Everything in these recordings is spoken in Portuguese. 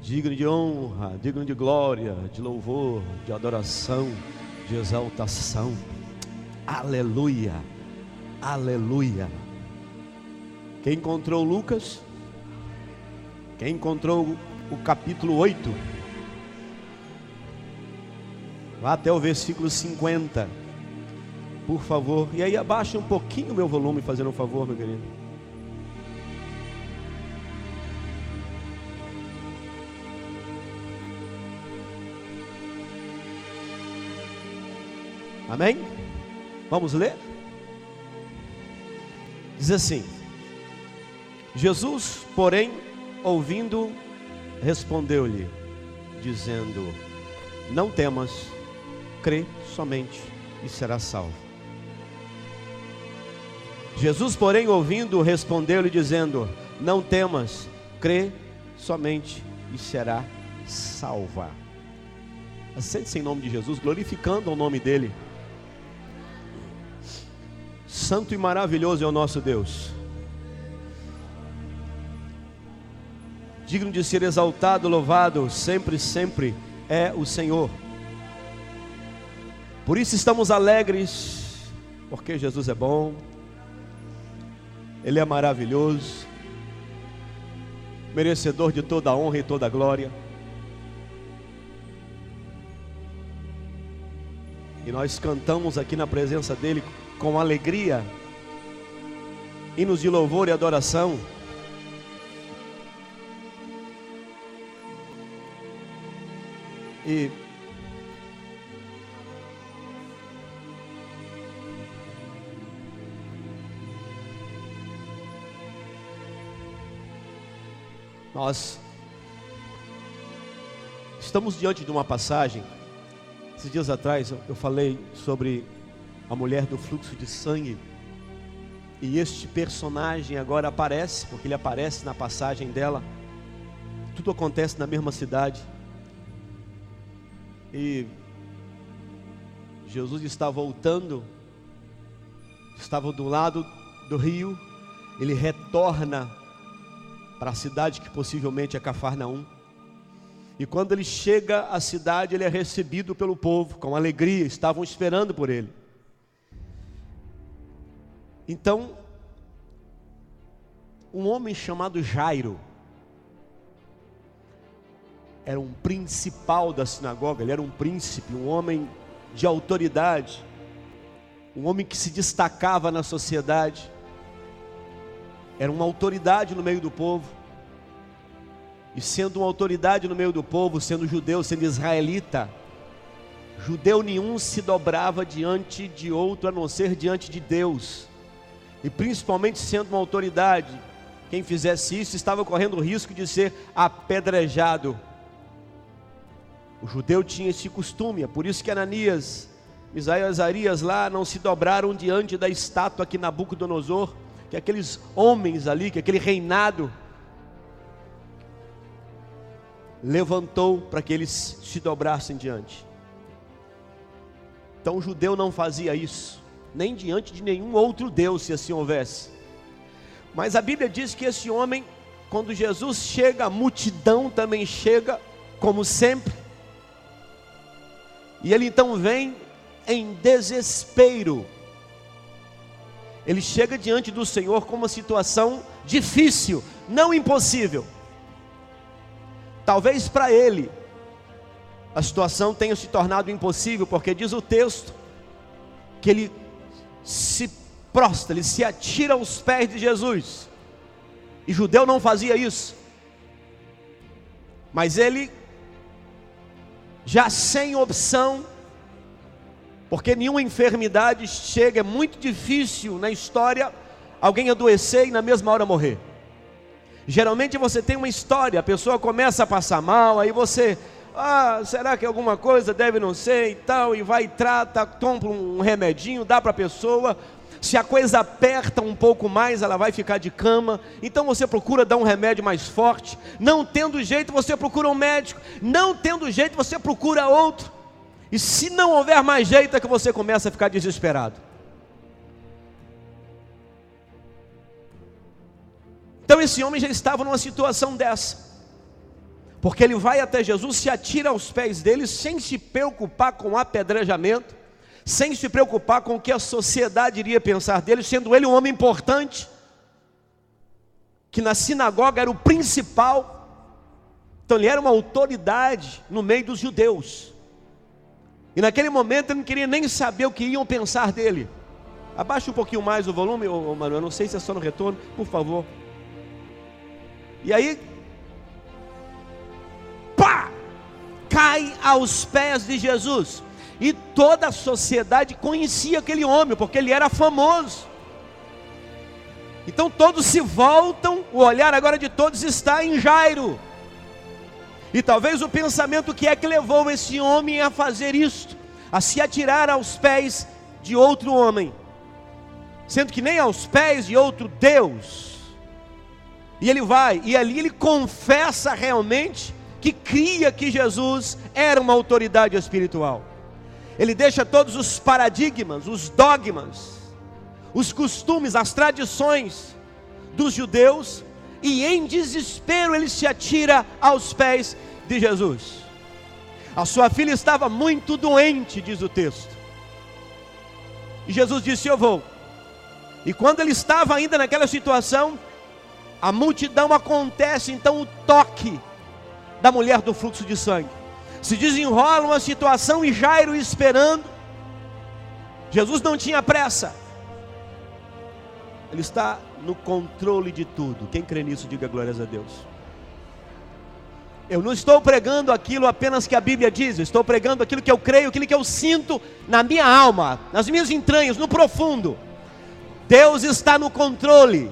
digno de honra, digno de glória, de louvor, de adoração, de exaltação. Aleluia, aleluia. Quem encontrou Lucas? Quem encontrou o capítulo 8? Vá até o versículo 50, por favor. E aí abaixa um pouquinho o meu volume, fazendo um favor, meu querido. Amém? Vamos ler? Diz assim: Jesus, porém, ouvindo, respondeu-lhe, dizendo: não temas, crê somente e serás salvo. Jesus, porém, ouvindo, respondeu-lhe, dizendo: não temas, crê somente e será salva. Assente-se em nome de Jesus, glorificando o nome dele. Santo e maravilhoso é o nosso Deus, digno de ser exaltado, louvado, sempre, sempre é o Senhor. Por isso estamos alegres, porque Jesus é bom, Ele é maravilhoso, merecedor de toda a honra e toda a glória. E nós cantamos aqui na presença dEle com alegria, hinos de louvor e adoração. E nós estamos diante de uma passagem. Esses dias atrás eu falei sobre a mulher do fluxo de sangue, e este personagem agora aparece, porque ele aparece na passagem dela. Tudo acontece na mesma cidade, e Jesus está voltando, estava do lado do rio, ele retorna para a cidade que possivelmente é Cafarnaum, e quando ele chega à cidade, ele é recebido pelo povo com alegria, estavam esperando por ele. Então, um homem chamado Jairo, era um principal da sinagoga, ele era um príncipe, um homem de autoridade, um homem que se destacava na sociedade, era uma autoridade no meio do povo, e sendo uma autoridade no meio do povo, sendo judeu, sendo israelita, judeu nenhum se dobrava diante de outro a não ser diante de Deus. E principalmente sendo uma autoridade, quem fizesse isso estava correndo o risco de ser apedrejado. O judeu tinha esse costume, é por isso que Ananias, Misael e Azarias lá não se dobraram diante da estátua que Nabucodonosor, que aqueles homens ali, que aquele reinado levantou para que eles se dobrassem diante. Então o judeu não fazia isso, nem diante de nenhum outro Deus, se assim houvesse. Mas a Bíblia diz que esse homem, quando Jesus chega, a multidão também chega, como sempre, e ele então vem em desespero. Ele chega diante do Senhor com uma situação difícil, não impossível. Talvez para ele a situação tenha se tornado impossível, porque diz o texto que ele se prostra, ele se atira aos pés de Jesus. E judeu não fazia isso, mas ele, já sem opção, porque nenhuma enfermidade chega, é muito difícil na história alguém adoecer e na mesma hora morrer. Geralmente você tem uma história, a pessoa começa a passar mal, aí você, será que alguma coisa deve não ser e tal, e vai e trata, toma um remedinho, dá para a pessoa. Se a coisa aperta um pouco mais, ela vai ficar de cama, então você procura dar um remédio mais forte. Não tendo jeito, você procura um médico. Não tendo jeito, você procura outro. E se não houver mais jeito, é que você começa a ficar desesperado. Então esse homem já estava numa situação dessa. Porque ele vai até Jesus, se atira aos pés dele, sem se preocupar com apedrejamento, sem se preocupar com o que a sociedade iria pensar dele, sendo ele um homem importante, que na sinagoga era o principal. Então ele era uma autoridade no meio dos judeus. E naquele momento ele não queria nem saber o que iam pensar dele. Abaixa um pouquinho mais o volume, Manuel, não sei se é só no retorno, por favor. E aí, pá! Cai aos pés de Jesus. E toda a sociedade conhecia aquele homem, porque ele era famoso. Então todos se voltam, o olhar agora de todos está em Jairo. E talvez o pensamento que é que levou esse homem a fazer isto, a se atirar aos pés de outro homem, sendo que nem aos pés de outro Deus. E ele vai, e ali ele confessa realmente que cria que Jesus era uma autoridade espiritual. Ele deixa todos os paradigmas, os dogmas, os costumes, as tradições dos judeus, e em desespero ele se atira aos pés de Jesus. A sua filha estava muito doente, diz o texto, e Jesus disse: eu vou. E quando ele estava ainda naquela situação, a multidão acontece, então o toque da mulher do fluxo de sangue. Se desenrola uma situação e Jairo esperando. Jesus não tinha pressa. Ele está no controle de tudo. Quem crê nisso, diga glórias a Deus. Eu não estou pregando aquilo apenas que a Bíblia diz. Eu estou pregando aquilo que eu creio, aquilo que eu sinto na minha alma, nas minhas entranhas, no profundo. Deus está no controle.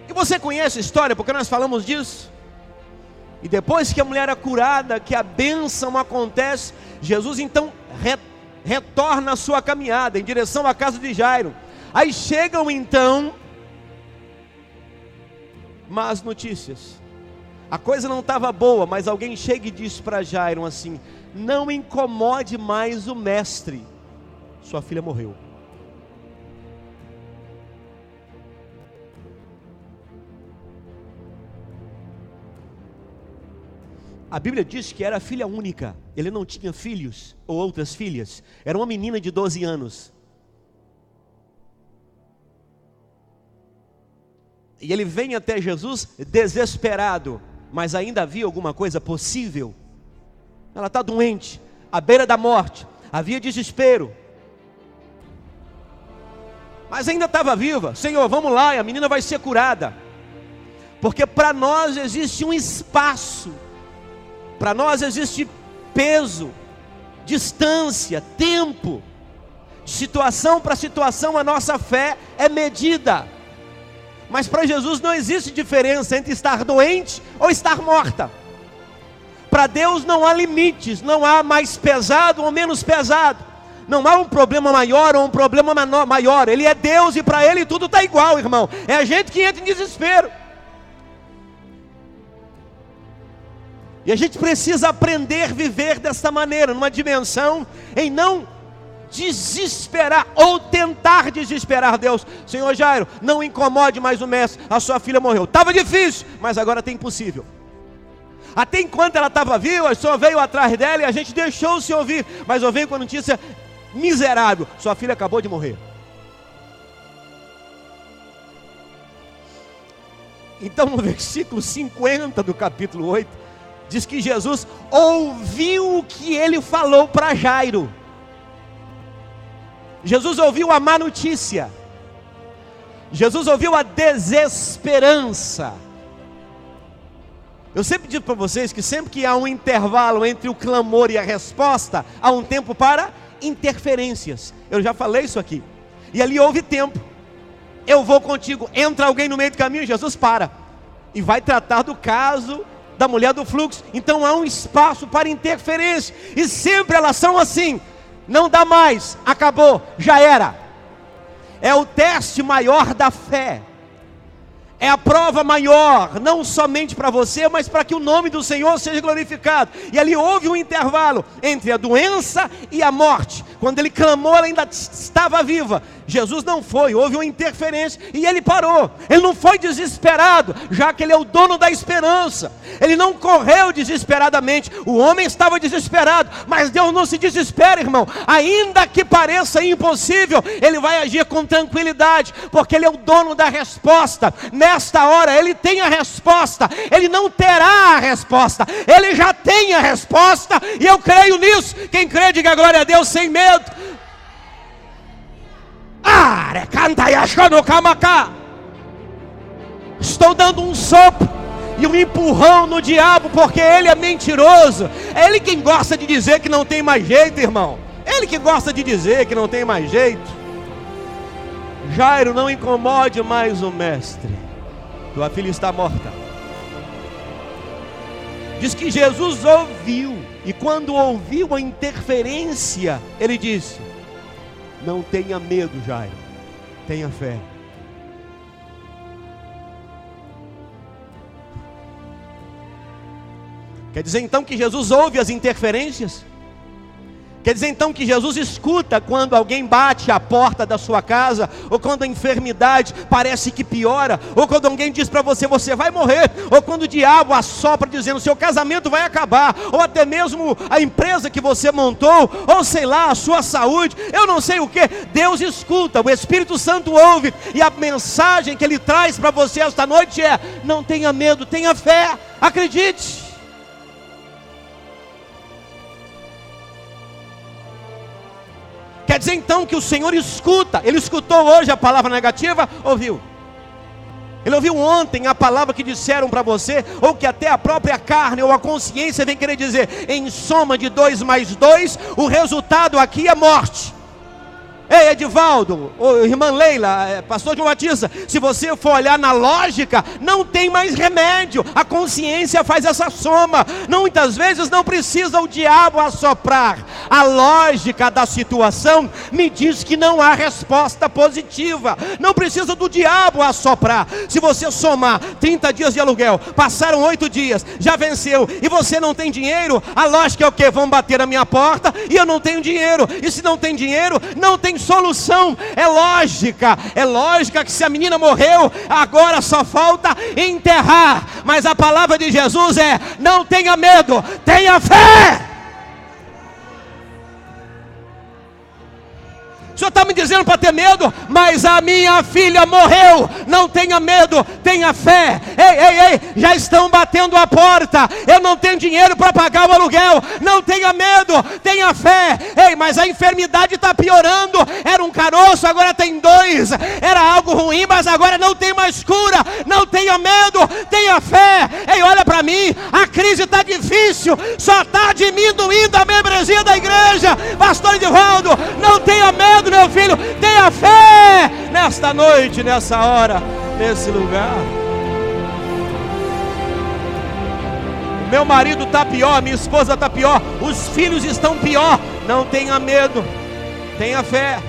E você conhece a história, porque nós falamos disso. E depois que a mulher é curada, que a bênção acontece, Jesus então retorna a sua caminhada em direção à casa de Jairo. Aí chegam então más notícias. A coisa não estava boa, mas alguém chega e diz para Jairo assim: não incomode mais o mestre, sua filha morreu. A Bíblia diz que era filha única. Ele não tinha filhos ou outras filhas. Era uma menina de 12 anos. E ele vem até Jesus desesperado. Mas ainda havia alguma coisa possível. Ela está doente, à beira da morte. Havia desespero. Mas ainda estava viva. Senhor, vamos lá, a menina vai ser curada. Porque para nós existe um espaço. Para nós existe peso, distância, tempo. De situação para situação a nossa fé é medida. Mas para Jesus não existe diferença entre estar doente ou estar morta. Para Deus não há limites, não há mais pesado ou menos pesado. Não há um problema maior ou um problema maior. Ele é Deus e para Ele tudo está igual, irmão. É a gente que entra em desespero. E a gente precisa aprender a viver dessa maneira, numa dimensão em não desesperar ou tentar desesperar Deus. Senhor Jairo, não incomode mais o mestre, a sua filha morreu. Estava difícil, mas agora está impossível. Até enquanto ela estava viva, o Senhor veio atrás dela e a gente deixou o Senhor ouvir. Mas eu venho com a notícia miserável: sua filha acabou de morrer. Então no versículo 50 do capítulo 8, diz que Jesus ouviu o que ele falou para Jairo. Jesus ouviu a má notícia. Jesus ouviu a desesperança. Eu sempre digo para vocês que sempre que há um intervalo entre o clamor e a resposta, há um tempo para interferências. Eu já falei isso aqui. E ali houve tempo. Eu vou contigo. Entra alguém no meio do caminho, Jesus para. E vai tratar do caso da mulher do fluxo. Então há um espaço para interferência. E sempre elas são assim: não dá mais, acabou, já era. É o teste maior da fé. é a prova maior, não somente para você, mas para que o nome do Senhor seja glorificado. E ali houve um intervalo entre a doença e a morte. Quando ele clamou, ela ainda estava viva. Jesus não foi, houve uma interferência e ele parou. Ele não foi desesperado, já que ele é o dono da esperança. Ele não correu desesperadamente. O homem estava desesperado, mas Deus não se desespera, irmão. Ainda que pareça impossível, ele vai agir com tranquilidade, porque ele é o dono da resposta. Nesta hora ele tem a resposta. Ele não terá a resposta, ele já tem a resposta, e eu creio nisso. Quem crê, diga glória a Deus sem medo. Estou dando um sopro e um empurrão no diabo, porque ele é mentiroso. É ele quem gosta de dizer que não tem mais jeito, irmão. Ele que gosta de dizer que não tem mais jeito. Jairo, não incomode mais o mestre. Tua filha está morta. Diz que Jesus ouviu, e quando ouviu a interferência, ele disse: não tenha medo, Jairo, tenha fé. Quer dizer então que Jesus ouve as interferências? Quer dizer então que Jesus escuta quando alguém bate a porta da sua casa, ou quando a enfermidade parece que piora, ou quando alguém diz para você, você vai morrer, ou quando o diabo assopra dizendo, seu casamento vai acabar, ou até mesmo a empresa que você montou, ou sei lá, a sua saúde, eu não sei o que. Deus escuta, o Espírito Santo ouve, e a mensagem que Ele traz para você esta noite é: não tenha medo, tenha fé, acredite. Quer dizer então que o Senhor escuta. Ele escutou hoje a palavra negativa? Ouviu. Ele ouviu ontem a palavra que disseram para você, ou que até a própria carne ou a consciência vem querer dizer, em soma de 2 mais 2, o resultado aqui é morte. Ei, Edivaldo, irmã Leila, pastor João Batista, se você for olhar na lógica, não tem mais remédio. A consciência faz essa soma. Muitas vezes não precisa o diabo assoprar. A lógica da situação me diz que não há resposta positiva. Não precisa do diabo assoprar. Se você somar 30 dias de aluguel, passaram 8 dias, já venceu, e você não tem dinheiro, a lógica é o quê? Vão bater na minha porta e eu não tenho dinheiro. E se não tem dinheiro, não tem solução. É lógica que se a menina morreu, agora só falta enterrar. Mas a palavra de Jesus é: não tenha medo, tenha fé. O senhor está me dizendo para ter medo, mas a minha filha morreu. Não tenha medo, tenha fé. Ei, já estão batendo a porta. Eu não tenho dinheiro para pagar o aluguel. Não tenha medo, tenha fé. Ei, mas a enfermidade está piorando. Era um caroço, agora tem 2. Era algo ruim, mas agora não tem mais cura. Não tenha medo, tenha fé. Ei, olha para mim, a crise está difícil, só está diminuindo a membresia da igreja. Pastor Edivaldo, não tenha medo, meu filho, tenha fé nesta noite, nessa hora, nesse lugar. O meu marido está pior, minha esposa está pior, os filhos estão pior. Não tenha medo, tenha fé.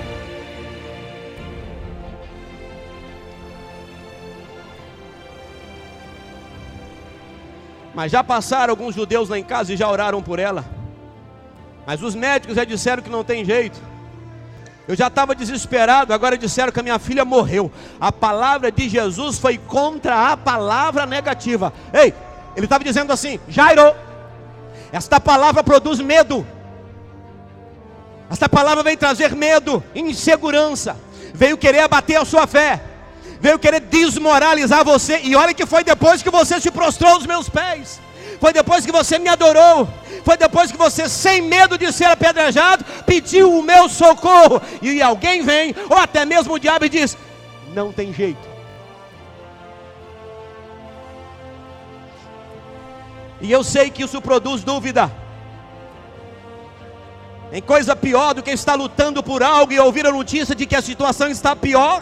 Mas já passaram alguns judeus lá em casa e já oraram por ela, mas os médicos já disseram que não tem jeito. Eu já estava desesperado, agora disseram que a minha filha morreu. A palavra de Jesus foi contra a palavra negativa. Ei, ele estava dizendo assim: Jairo, esta palavra produz medo. Esta palavra veio trazer medo, insegurança. Veio querer abater a sua fé. Veio querer desmoralizar você. E olha que foi depois que você se prostrou aos meus pés. Foi depois que você me adorou. Foi depois que você, sem medo de ser apedrejado, pediu o meu socorro. E alguém vem, ou até mesmo o diabo, e diz: não tem jeito. E eu sei que isso produz dúvida. Tem coisa pior do que estar lutando por algo e ouvir a notícia de que a situação está pior.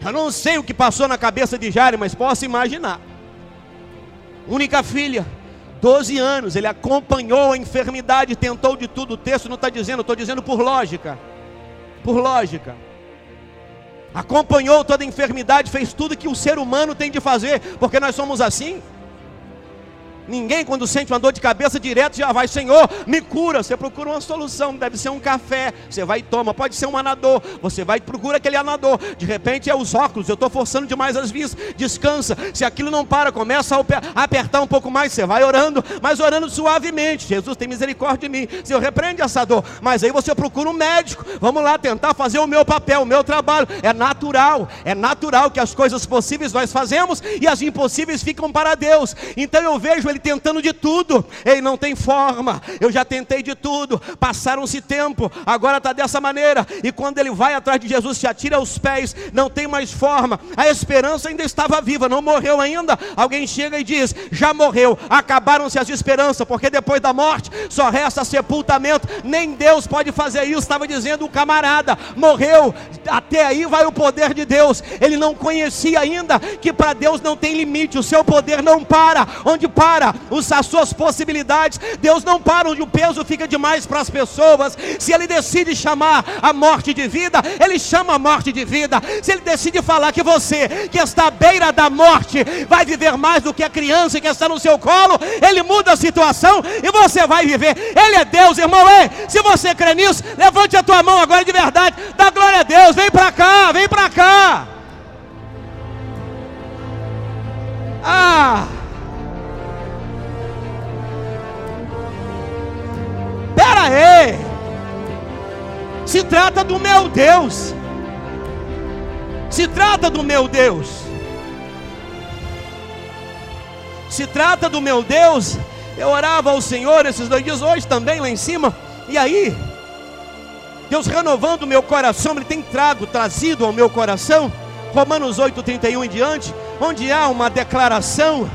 Eu não sei o que passou na cabeça de Jairo, mas posso imaginar. Única filha, 12 anos, ele acompanhou a enfermidade, tentou de tudo. O texto não está dizendo, eu estou dizendo por lógica. Por lógica. Acompanhou toda a enfermidade, fez tudo que o ser humano tem de fazer, porque nós somos assim. Ninguém, quando sente uma dor de cabeça, direto já vai: Senhor, me cura. Você procura uma solução, deve ser um café, você vai e toma. Pode ser um anador, você vai e procura aquele anador. De repente é os óculos, eu estou forçando demais as vistas. Descansa. Se aquilo não para, começa a apertar um pouco mais, você vai orando, mas orando suavemente. Jesus, tem misericórdia de mim. Senhor, repreende essa dor. Mas aí você procura um médico. Vamos lá tentar fazer o meu papel, o meu trabalho. É natural que as coisas possíveis nós fazemos e as impossíveis ficam para Deus. Então eu vejo ele tentando de tudo. Ei, não tem forma, eu já tentei de tudo, passaram-se tempo, agora está dessa maneira. E quando ele vai atrás de Jesus, se atira aos pés, não tem mais forma. A esperança ainda estava viva, não morreu ainda. Alguém chega e diz: já morreu, acabaram-se as esperanças, porque depois da morte só resta sepultamento. Nem Deus pode fazer isso, estava dizendo o camarada. Morreu, até aí vai o poder de Deus. Ele não conhecia ainda que para Deus não tem limite, o seu poder não para. Onde para as suas possibilidades, Deus não para onde o peso fica demais para as pessoas. Se ele decide chamar a morte de vida, ele chama a morte de vida. Se ele decide falar que você, que está à beira da morte, vai viver mais do que a criança que está no seu colo, ele muda a situação e você vai viver. Ele é Deus, irmão. Ei, se você crê nisso, levante a tua mão agora de verdade, dá glória a Deus. Vem para cá, vem para cá. Pera aí, se trata do meu Deus, se trata do meu Deus, se trata do meu Deus. Eu orava ao Senhor esses 2 dias, hoje também lá em cima, e aí Deus renovando o meu coração, Ele tem trazido ao meu coração Romanos 8:31 em diante, onde há uma declaração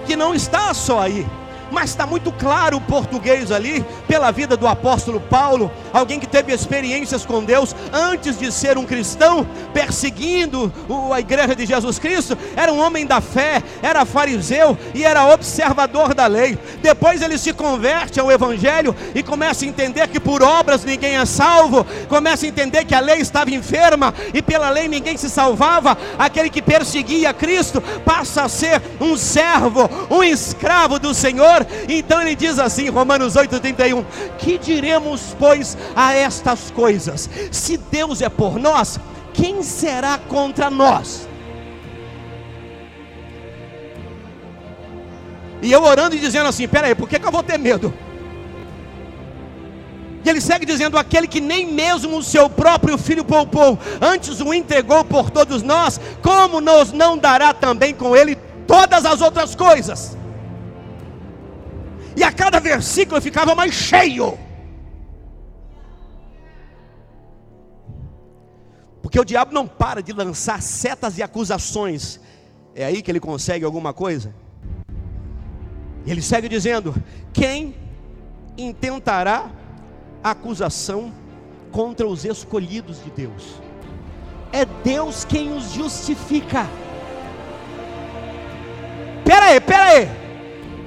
que não está só aí, mas está muito claro o português ali, pela vida do apóstolo Paulo, alguém que teve experiências com Deus antes de ser um cristão, perseguindo a igreja de Jesus Cristo. Era um homem da fé, era fariseu e era observador da lei. Depois ele se converte ao evangelho e começa a entender que por obras ninguém é salvo, começa a entender que a lei estava enferma e pela lei ninguém se salvava. Aquele que perseguia Cristo passa a ser um servo, um escravo do Senhor. Então ele diz assim, Romanos 8:31: que diremos, pois, a estas coisas? Se Deus é por nós, quem será contra nós? E eu orando e dizendo assim: peraí, por que eu vou ter medo? E ele segue dizendo: aquele que nem mesmo o seu próprio filho poupou, antes o entregou por todos nós, como nos não dará também com ele todas as outras coisas? E a cada versículo ficava mais cheio, porque o diabo não para de lançar setas e acusações. É aí que ele consegue alguma coisa. E ele segue dizendo: quem intentará acusação contra os escolhidos de Deus? É Deus quem os justifica. Pera aí,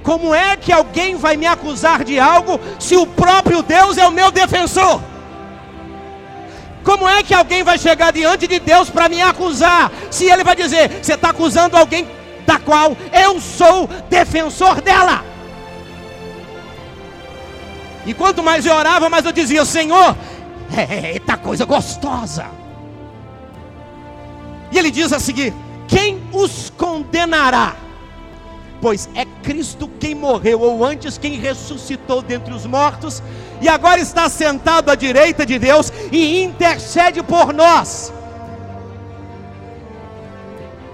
como é que alguém vai me acusar de algo se o próprio Deus é o meu defensor? Como é que alguém vai chegar diante de Deus para me acusar, se Ele vai dizer: você está acusando alguém da qual eu sou defensor dela? E quanto mais eu orava, mais eu dizia: Senhor, eita coisa gostosa. E Ele diz a seguir: quem os condenará? Pois é Cristo quem morreu, ou antes quem ressuscitou dentre os mortos, e agora está sentado à direita de Deus e intercede por nós.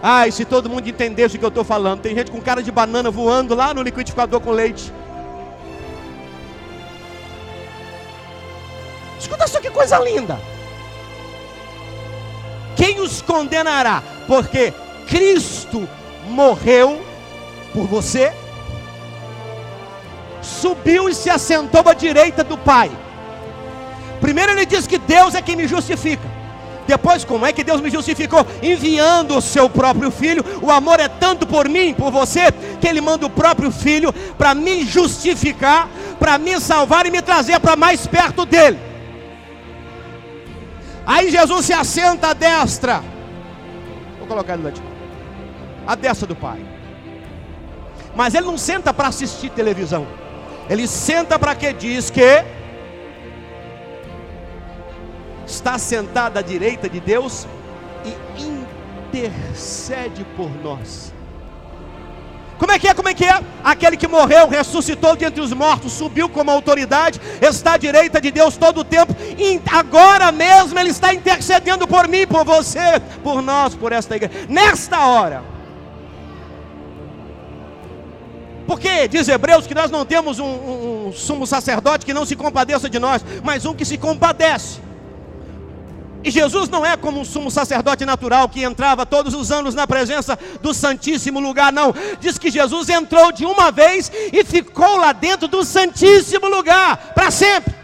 Ai, se todo mundo entendesse o que eu estou falando. Tem gente com cara de banana voando lá no liquidificador com leite. Escuta só que coisa linda. Quem os condenará? Porque Cristo morreu por você, subiu e se assentou à direita do Pai. Primeiro ele diz que Deus é quem me justifica. Depois, como é que Deus me justificou? Enviando o seu próprio Filho. O amor é tanto por mim, por você, que Ele manda o próprio Filho para me justificar, para me salvar e me trazer para mais perto dEle. Aí Jesus se assenta à destra. Vou colocar ele lá de cá. À destra do Pai. Mas Ele não senta para assistir televisão. Ele senta para quê? Diz que está sentado à direita de Deus e intercede por nós. Como é que é? Como é que é? Aquele que morreu, ressuscitou dentre os mortos, subiu como autoridade, está à direita de Deus todo o tempo, e agora mesmo Ele está intercedendo por mim, por você, por nós, por esta igreja, nesta hora. Porque diz Hebreus que nós não temos um sumo sacerdote que não se compadeça de nós, mas um que se compadece. E Jesus não é como um sumo sacerdote natural que entrava todos os anos na presença do Santíssimo Lugar, não. Diz que Jesus entrou de uma vez e ficou lá dentro do Santíssimo Lugar para sempre.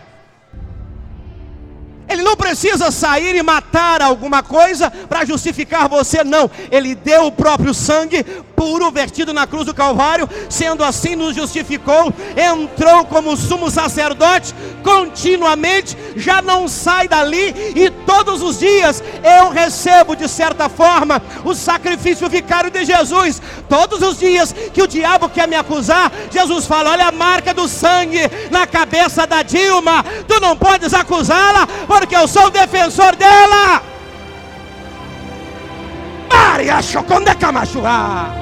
Ele não precisa sair e matar alguma coisa para justificar você, não. Ele deu o próprio sangue puro vertido na cruz do Calvário, sendo assim nos justificou, entrou como sumo sacerdote continuamente, já não sai dali, e todos os dias eu recebo de certa forma o sacrifício vicário de Jesus. Todos os dias que o diabo quer me acusar, Jesus fala: olha a marca do sangue na cabeça da Dilma, tu não podes acusá-la, porque eu sou o defensor dela. Maria Chocondeca Machuá.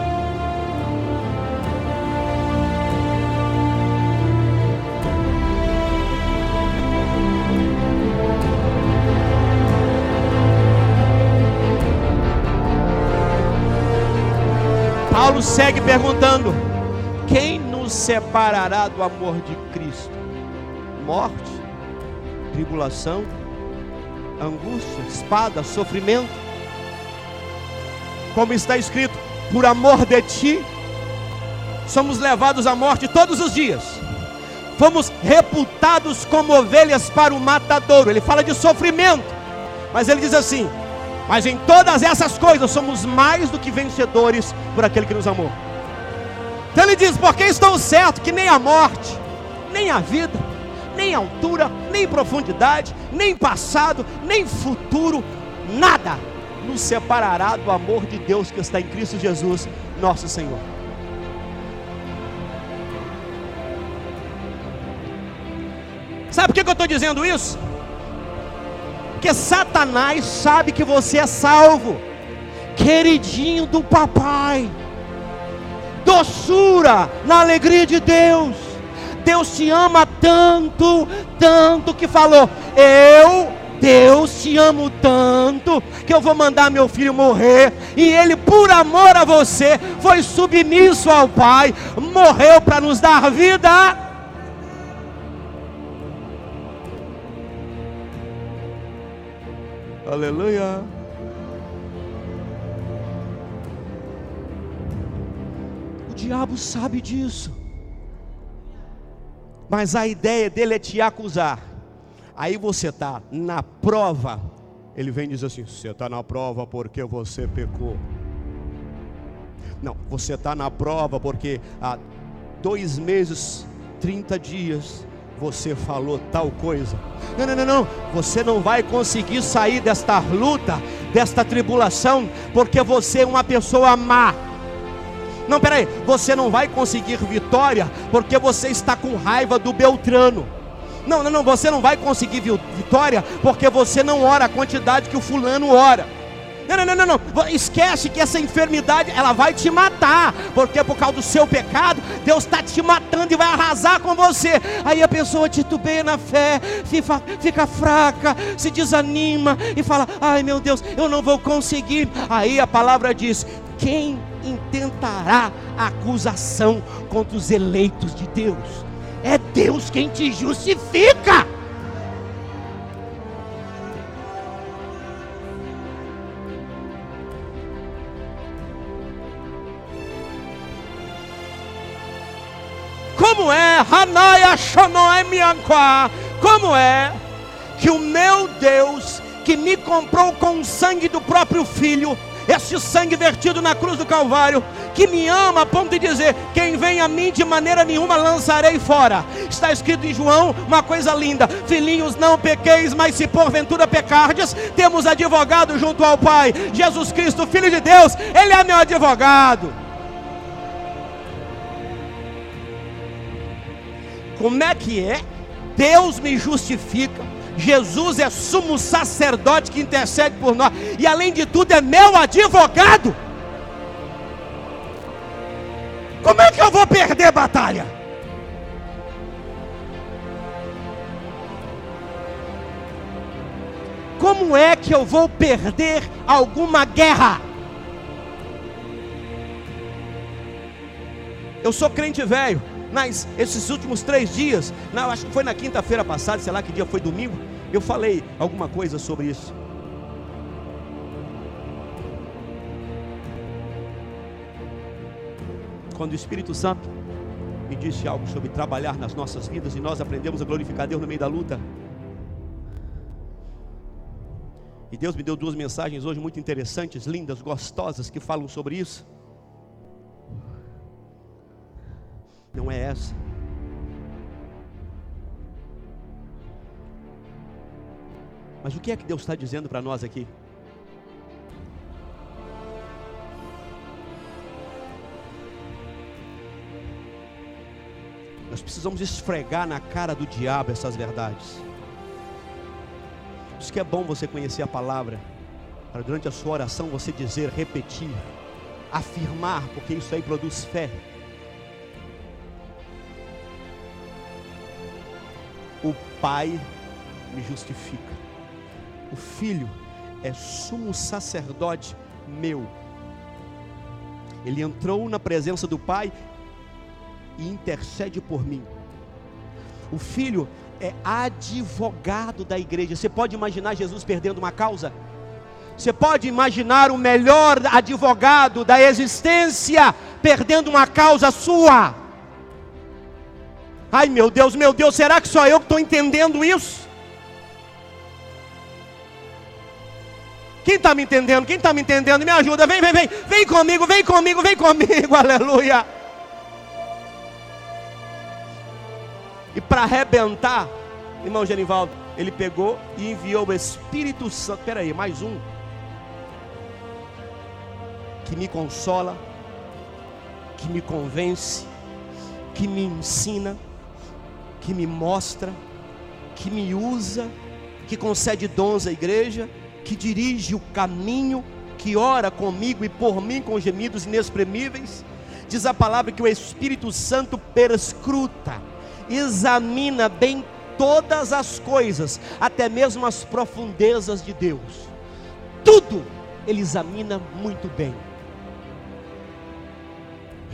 Paulo segue perguntando: quem nos separará do amor de Cristo? Morte, tribulação, angústia, espada, sofrimento? Como está escrito: por amor de ti somos levados à morte todos os dias, fomos reputados como ovelhas para o matadouro. Ele fala de sofrimento, mas ele diz assim: mas em todas essas coisas somos mais do que vencedores por aquele que nos amou. Então ele diz: porque estou certo que nem a morte, nem a vida, nem altura, nem profundidade, nem passado, nem futuro, nada nos separará do amor de Deus que está em Cristo Jesus, nosso Senhor. Sabe por que eu estou dizendo isso? Porque Satanás sabe que você é salvo, queridinho do papai, doçura na alegria de Deus. Deus te ama tanto, tanto que falou: Deus te amo tanto que eu vou mandar meu filho morrer. E ele, por amor a você, foi submisso ao Pai, morreu para nos dar vida. Aleluia. O diabo sabe disso, mas a ideia dele é te acusar. Aí você está na prova, ele vem e diz assim: você está na prova porque você pecou. Não, você está na prova porque há 2 meses, 30 dias você falou tal coisa. Não, você não vai conseguir sair desta luta, desta tribulação, porque você é uma pessoa má. Não, peraí, você não vai conseguir vitória porque você está com raiva do Beltrano. Não, você não vai conseguir vitória porque você não ora a quantidade que o fulano ora. Não, esquece que essa enfermidade, ela vai te matar, porque por causa do seu pecado, Deus está te matando e vai arrasar com você. Aí a pessoa titubeia na fé, fica fraca, se desanima e fala: ai meu Deus, eu não vou conseguir. Aí a palavra diz: quem intentará acusação contra os eleitos de Deus? É Deus quem te justifica. Como é, Hanaya Shonoe Mianqua, como é que o meu Deus, que me comprou com o sangue do próprio Filho, este sangue vertido na cruz do Calvário, que me ama a ponto de dizer: quem vem a mim de maneira nenhuma lançarei fora. Está escrito em João uma coisa linda: filhinhos, não pequeis, mas se porventura pecardes, temos advogado junto ao Pai, Jesus Cristo, Filho de Deus. Ele é meu advogado. Como é que é? Deus me justifica, Jesus é sumo sacerdote que intercede por nós, e além de tudo é meu advogado. Como é que eu vou perder batalha? Como é que eu vou perder alguma guerra? Eu sou crente velho, mas esses últimos 3 dias, acho que foi na quinta-feira passada, sei lá que dia foi, domingo, eu falei alguma coisa sobre isso. Quando o Espírito Santo me disse algo sobre trabalhar nas nossas vidas, e nós aprendemos a glorificar Deus no meio da luta. E Deus me deu 2 mensagens hoje muito interessantes, lindas, gostosas, que falam sobre isso. Não é essa. Mas o que é que Deus está dizendo para nós aqui? Nós precisamos esfregar na cara do diabo essas verdades. Por isso que é bom você conhecer a palavra, para durante a sua oração você dizer, repetir, afirmar, porque isso aí produz fé. O Pai me justifica, o Filho é sumo sacerdote meu. Ele entrou na presença do Pai e intercede por mim. O Filho é advogado da igreja. Você pode imaginar Jesus perdendo uma causa? Você pode imaginar o melhor advogado da existência perdendo uma causa sua? Ai meu Deus, será que só eu que estou entendendo isso? Quem está me entendendo? Quem está me entendendo? Me ajuda, vem comigo, aleluia. E para arrebentar, irmão Genivaldo, ele pegou e enviou o Espírito Santo. Espera aí, mais um, que me consola, que me convence, que me ensina, que me mostra, que me usa, que concede dons à igreja, que dirige o caminho, que ora comigo e por mim com gemidos inexprimíveis. Diz a palavra que o Espírito Santo perscruta, examina bem todas as coisas, até mesmo as profundezas de Deus. Tudo ele examina muito bem.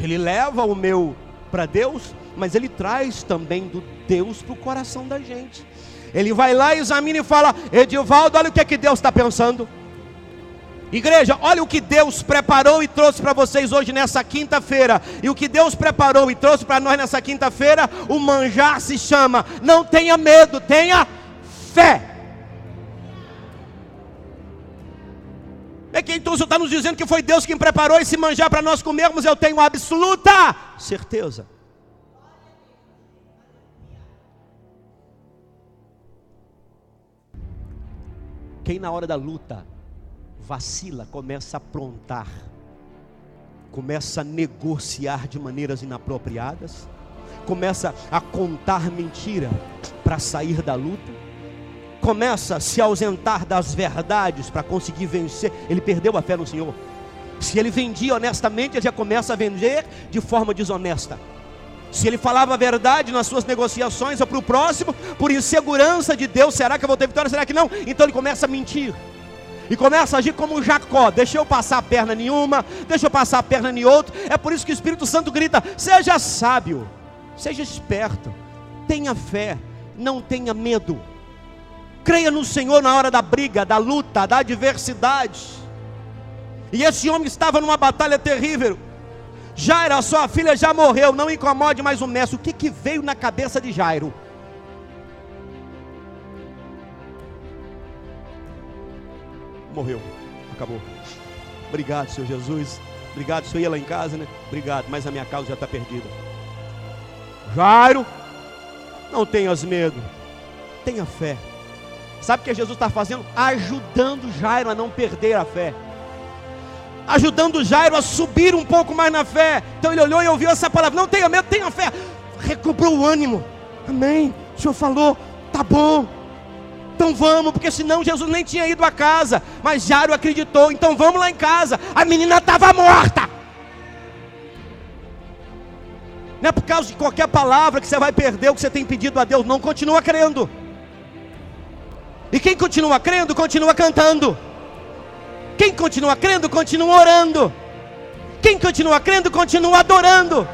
Ele leva o meu para Deus, mas ele traz também do Deus para o coração da gente. Ele vai lá, examina e fala: Edivaldo, olha o que é que Deus está pensando. Igreja, olha o que Deus preparou e trouxe para vocês hoje nessa quinta-feira. E o que Deus preparou e trouxe para nós nessa quinta-feira, o manjar se chama: não tenha medo, tenha fé. É que então o Senhor está nos dizendo que foi Deus quem preparou esse manjar para nós comermos. Eu tenho absoluta certeza. Quem na hora da luta vacila, começa a aprontar, começa a negociar de maneiras inapropriadas, começa a contar mentira para sair da luta, começa a se ausentar das verdades para conseguir vencer, ele perdeu a fé no Senhor. Se ele vendia honestamente, ele já começa a vender de forma desonesta. Se ele falava a verdade nas suas negociações para o próximo, por insegurança de Deus, será que eu vou ter vitória, será que não? Então ele começa a mentir, e começa a agir como Jacó: deixa eu passar a perna em uma, deixa eu passar a perna em outra. É por isso que o Espírito Santo grita: seja sábio, seja esperto, tenha fé, não tenha medo, creia no Senhor na hora da briga, da luta, da adversidade. E esse homem estava numa batalha terrível. Jairo, a sua filha já morreu, não incomode mais o mestre. O que veio na cabeça de Jairo? morreu, acabou. Obrigado, Senhor Jesus. Obrigado, o Senhor ia lá em casa, né? Obrigado, mas a minha causa já está perdida. Jairo, não tenhas medo, tenha fé. Sabe o que Jesus está fazendo? Ajudando Jairo a não perder a fé, ajudando Jairo a subir um pouco mais na fé. Então ele olhou e ouviu essa palavra: não tenha medo, tenha fé. Recobrou o ânimo. Amém, o Senhor falou, tá bom, então vamos, porque senão Jesus nem tinha ido a casa. Mas Jairo acreditou, então vamos lá em casa. A menina estava morta. Não é por causa de qualquer palavra que você vai perder o que você tem pedido a Deus. Não, continua crendo. E quem continua crendo, continua cantando. Quem continua crendo, continua orando. Quem continua crendo, continua adorando.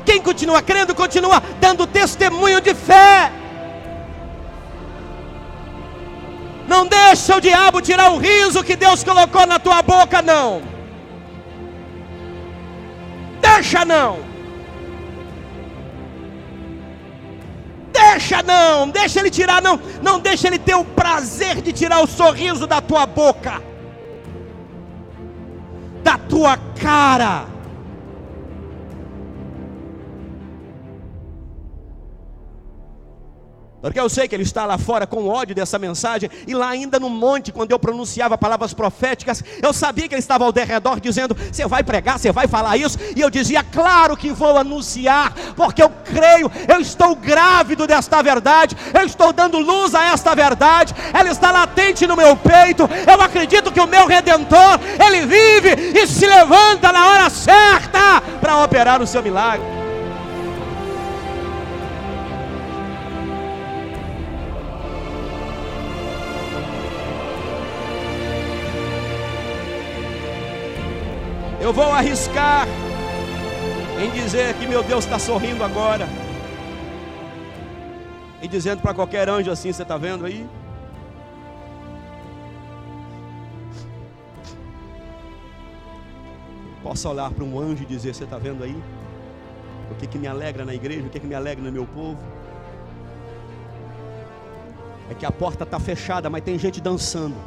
Quem continua crendo, continua dando testemunho de fé. Não deixa o diabo tirar o riso que Deus colocou na tua boca, não. Deixa não. Deixa não, deixa ele tirar não. Não deixa ele ter o prazer de tirar o sorriso da tua boca, da tua cara. Porque eu sei que ele está lá fora com ódio dessa mensagem. E lá ainda no monte, quando eu pronunciava palavras proféticas, eu sabia que ele estava ao derredor dizendo: você vai pregar, você vai falar isso? E eu dizia: claro que vou anunciar, porque eu creio, eu estou grávido desta verdade, eu estou dando luz a esta verdade, ela está latente no meu peito. Eu acredito que o meu Redentor, ele vive e se levanta na hora certa para operar o seu milagre. Eu vou arriscar em dizer que meu Deus está sorrindo agora, e dizendo para qualquer anjo assim: você está vendo aí? Posso olhar para um anjo e dizer: você está vendo aí? O que me alegra na igreja, o que me alegra no meu povo? É que a porta está fechada, mas tem gente dançando.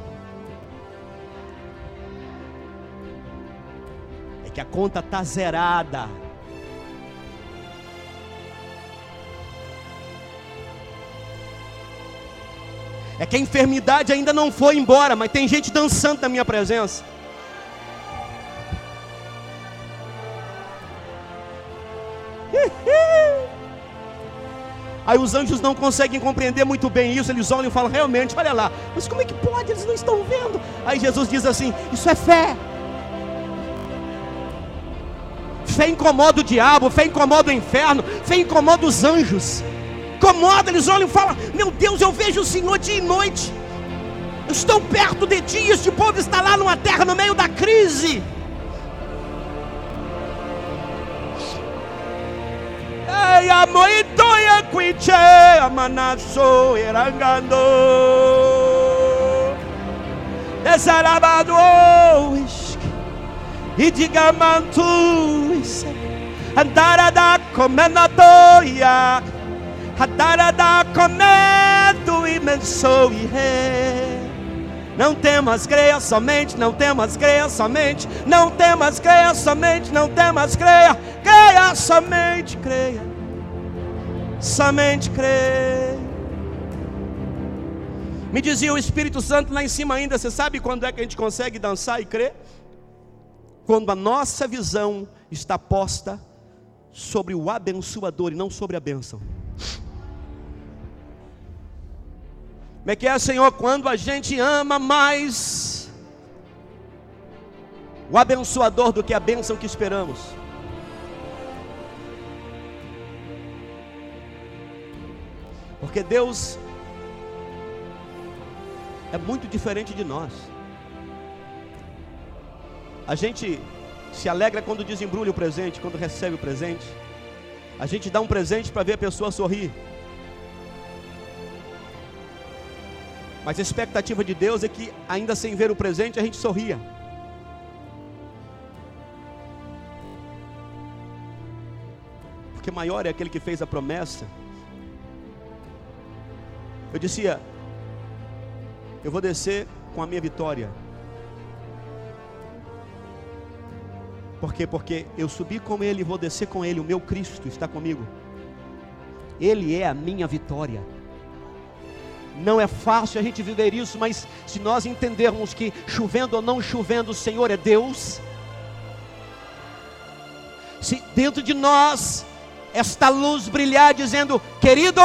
Que a conta está zerada. É que a enfermidade ainda não foi embora, mas tem gente dançando na minha presença. Aí os anjos não conseguem compreender muito bem isso. Eles olham e falam: realmente, olha lá, mas como é que pode? Eles não estão vendo. Aí Jesus diz assim: isso é fé. Fé incomoda o diabo, fé incomoda o inferno, fé incomoda os anjos. Incomoda, eles olham e falam: meu Deus, eu vejo o Senhor dia e noite. Eu estou perto de ti. Este povo está lá numa terra no meio da crise. Ei, amoitoia quiche, amanasso erangando. Desalabado e diga mantus andarada comenatoia andarada comedo imenso e não temas, creia somente, não temas, creia somente, não temas, creia somente, não temas, creia, creia somente, creia somente, creia. Me dizia o Espírito Santo lá em cima ainda: você sabe quando é que a gente consegue dançar e crer? Quando a nossa visão está posta sobre o abençoador e não sobre a bênção. Como é que é, Senhor? Quando a gente ama mais o abençoador do que a bênção que esperamos. Porque Deus é muito diferente de nós. A gente se alegra quando desembrulha o presente, quando recebe o presente. A gente dá um presente para ver a pessoa sorrir. Mas a expectativa de Deus é que, ainda sem ver o presente, a gente sorria. Porque maior é aquele que fez a promessa. Eu dizia: eu vou descer com a minha vitória. Por quê? Porque eu subi com Ele e vou descer com Ele. O meu Cristo está comigo. Ele é a minha vitória. Não é fácil a gente viver isso, mas se nós entendermos que chovendo ou não chovendo, o Senhor é Deus. Se dentro de nós esta luz brilhar dizendo: querido,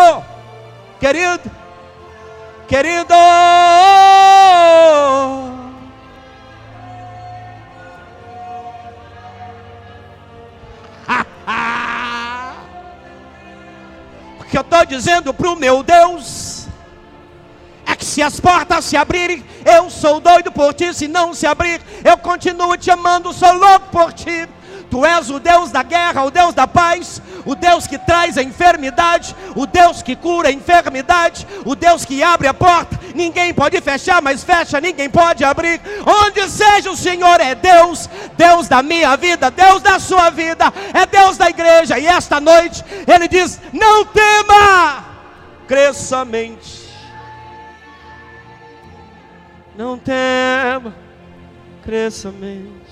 querido, querido, o que eu estou dizendo para o meu Deus é que se as portas se abrirem, eu sou doido por ti. Se não se abrir, eu continuo te amando, sou louco por ti. Tu és o Deus da guerra, o Deus da paz, o Deus que traz a enfermidade, o Deus que cura a enfermidade, o Deus que abre a porta. Ninguém pode fechar, mas fecha, ninguém pode abrir. Onde seja, o Senhor é Deus, Deus da minha vida, Deus da sua vida, é Deus da igreja. E esta noite Ele diz: não tema, cresça a mente. Não tema, cresça a mente.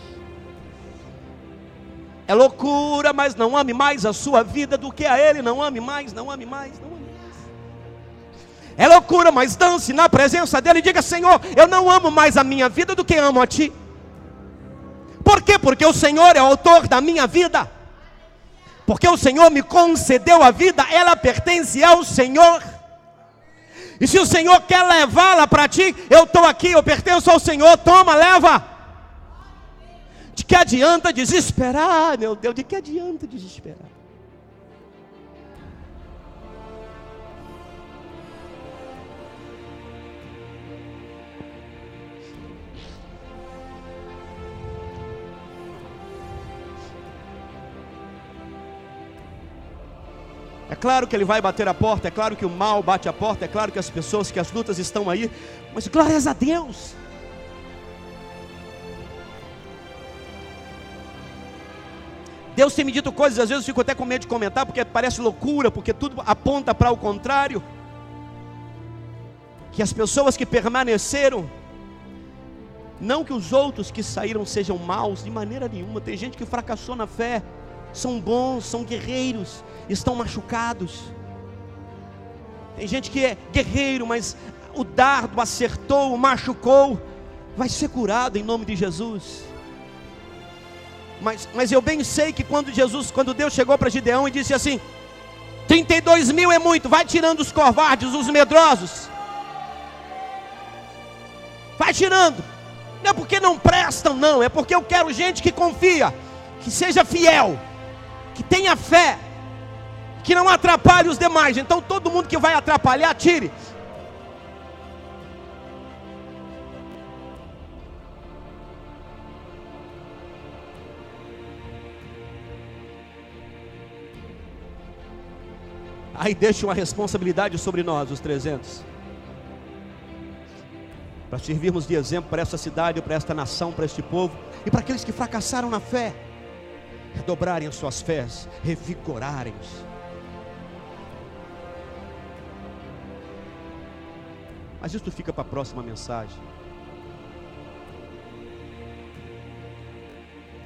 É loucura, mas não ame mais a sua vida do que a Ele. Não ame mais, não ame mais, não ame mais. É loucura, mas dance na presença dEle e diga: Senhor, eu não amo mais a minha vida do que amo a Ti. Por quê? Porque o Senhor é o autor da minha vida. Porque o Senhor me concedeu a vida, ela pertence ao Senhor. E se o Senhor quer levá-la para Ti, eu estou aqui, eu pertenço ao Senhor, toma, leva. De que adianta desesperar, meu Deus? De que adianta desesperar? É claro que ele vai bater a porta, é claro que o mal bate a porta, é claro que as pessoas, que as lutas estão aí, mas glórias a Deus. Deus tem me dito coisas, às vezes eu fico até com medo de comentar, porque parece loucura, porque tudo aponta para o contrário. Que as pessoas que permaneceram, não que os outros que saíram sejam maus, de maneira nenhuma. Tem gente que fracassou na fé, são bons, são guerreiros, estão machucados. Tem gente que é guerreiro, mas o dardo acertou, machucou, vai ser curado em nome de Jesus. Mas eu bem sei que quando Deus chegou para Gideão e disse assim: 32.000 é muito, vai tirando os covardes, os medrosos, vai tirando. Não é porque não prestam, não, é porque eu quero gente que confia, que seja fiel, que tenha fé, que não atrapalhe os demais. Então todo mundo que vai atrapalhar, tire. Aí deixa uma responsabilidade sobre nós, os 300, para servirmos de exemplo para essa cidade, para esta nação, para este povo, e para aqueles que fracassaram na fé, redobrarem as suas fés, revigorarem-se. Mas isso fica para a próxima mensagem,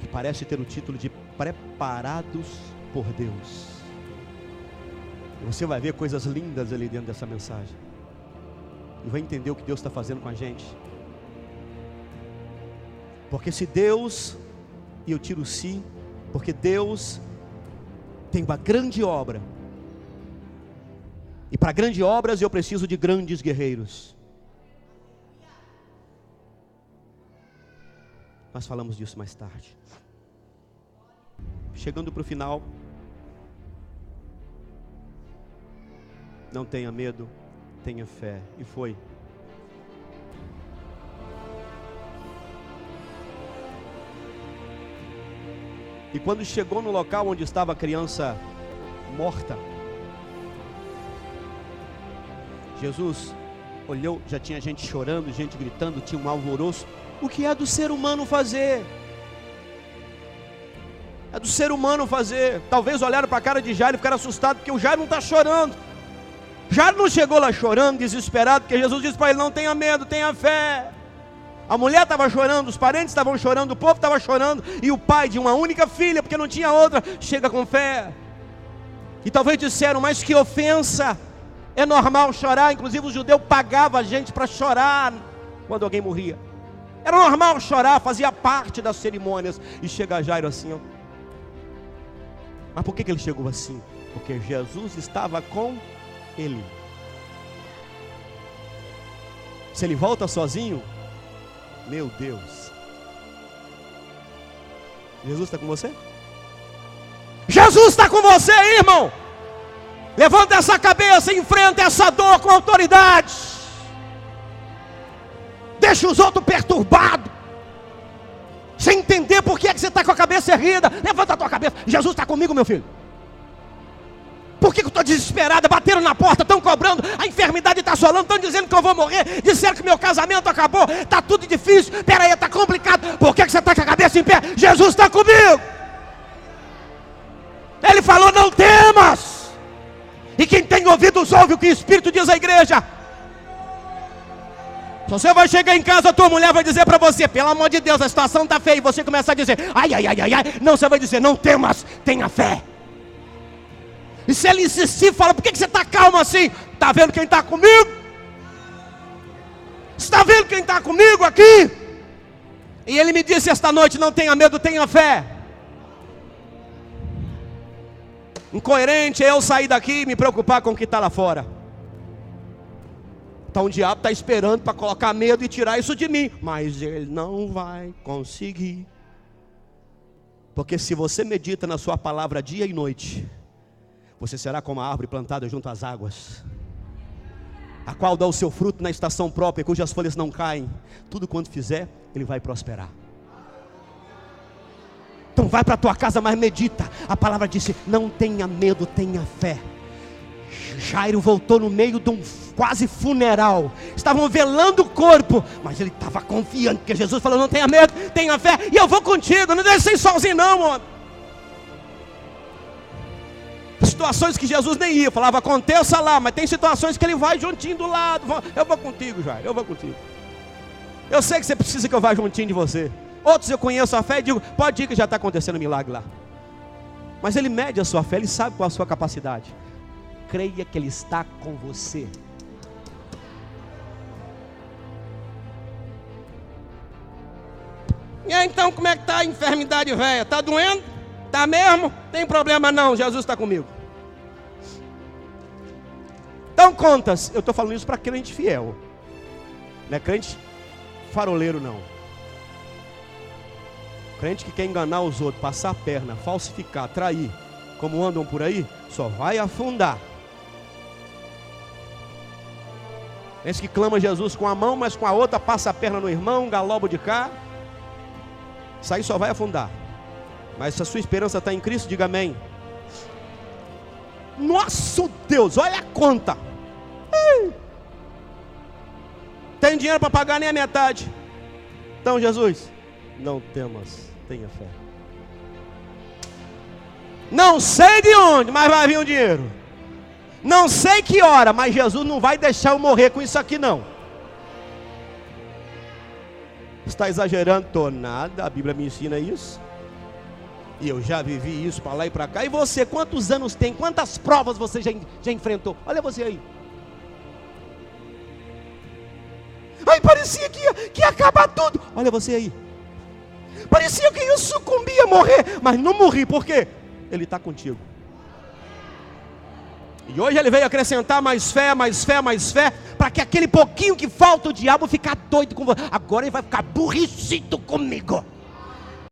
que parece ter o título de Preparados por Deus. Você vai ver coisas lindas ali dentro dessa mensagem, e vai entender o que Deus está fazendo com a gente. Porque se Deus, e eu tiro o se, porque Deus tem uma grande obra, e para grandes obras eu preciso de grandes guerreiros. Nós falamos disso mais tarde. Chegando para o final, não tenha medo, tenha fé. E foi. E quando chegou no local onde estava a criança morta, Jesus olhou, já tinha gente chorando, gente gritando, tinha um alvoroço. O que é do ser humano fazer? É do ser humano fazer. Talvez olharam para a cara de Jairo e ficaram assustados, porque o Jairo não está chorando. Jairo não chegou lá chorando, desesperado, porque Jesus disse para ele: não tenha medo, tenha fé. A mulher estava chorando, os parentes estavam chorando, o povo estava chorando, e o pai de uma única filha, porque não tinha outra, chega com fé. E talvez disseram, mas que ofensa, é normal chorar. Inclusive o judeu pagava a gente para chorar quando alguém morria. Era normal chorar, fazia parte das cerimônias. E chega Jairo assim, ó. Mas por que ele chegou assim? Porque Jesus estava com ele. Se ele volta sozinho, meu Deus. Jesus está com você? Jesus está com você, irmão. Levanta essa cabeça, enfrenta essa dor com autoridade. Deixa os outros perturbados, sem entender por que é que você está com a cabeça erguida. Levanta a tua cabeça. Jesus está comigo, meu filho. Por que eu estou desesperada? Bateram na porta, estão cobrando, a enfermidade está assolando, estão dizendo que eu vou morrer, disseram que meu casamento acabou, está tudo difícil, peraí, está complicado. Por que você está com a cabeça em pé? Jesus está comigo. Ele falou, não temas. E quem tem ouvidos ouve o que o Espírito diz à igreja. Se você vai chegar em casa, a tua mulher vai dizer para você, pelo amor de Deus, a situação está feia, e você começa a dizer, ai, ai, ai, ai, ai. Não, você vai dizer, não temas, tenha fé. E se ele insistir, fala, por que você está calmo assim? Está vendo quem está comigo? Está vendo quem está comigo aqui? E ele me disse esta noite, não tenha medo, tenha fé. Incoerente é eu sair daqui e me preocupar com o que está lá fora. Então o diabo está esperando para colocar medo e tirar isso de mim. Mas ele não vai conseguir. Porque se você medita na sua palavra dia e noite, você será como a árvore plantada junto às águas, a qual dá o seu fruto na estação própria, cujas folhas não caem. Tudo quanto fizer, ele vai prosperar. Então vai para a tua casa, mas medita. A palavra disse, não tenha medo, tenha fé. Jairo voltou no meio de um quase funeral. Estavam velando o corpo, mas ele estava confiante, porque Jesus falou, não tenha medo, tenha fé, e eu vou contigo, não deixe você ir sozinho não, homem. Situações que Jesus nem ia, falava, aconteça lá, mas tem situações que ele vai juntinho do lado. Eu vou contigo, Jairo, eu vou contigo. Eu sei que você precisa que eu vá juntinho de você. Outros eu conheço a fé e digo, pode ir que já está acontecendo um milagre lá. Mas ele mede a sua fé, ele sabe qual a sua capacidade. Creia que ele está com você. E aí, então como é que está a enfermidade velha? Está doendo? Está mesmo? Tem problema não, Jesus está comigo. Então contas, eu estou falando isso para crente fiel. Não é crente faroleiro não. Crente que quer enganar os outros, passar a perna, falsificar, trair, como andam por aí, só vai afundar. Esse que clama Jesus com a mão, mas com a outra passa a perna no irmão, galobo de cá. Isso aí só vai afundar. Mas se a sua esperança está em Cristo, diga amém. Nosso Deus, olha a conta. Tem dinheiro para pagar nem a metade. Então Jesus, não temas, tenha fé. Não sei de onde, mas vai vir o dinheiro. Não sei que hora, mas Jesus não vai deixar eu morrer com isso aqui não. Está exagerando? Tô nada, a Bíblia me ensina isso. E eu já vivi isso para lá e para cá. E você, quantos anos tem? Quantas provas você já enfrentou? Olha você aí. Aí parecia que ia acabar tudo. Olha você aí. Parecia que ia sucumbir, ia morrer. Mas não morri, por quê? Ele está contigo. E hoje ele veio acrescentar mais fé, mais fé, mais fé, para que aquele pouquinho que falta o diabo ficar doido com você. Agora ele vai ficar aborrecido comigo.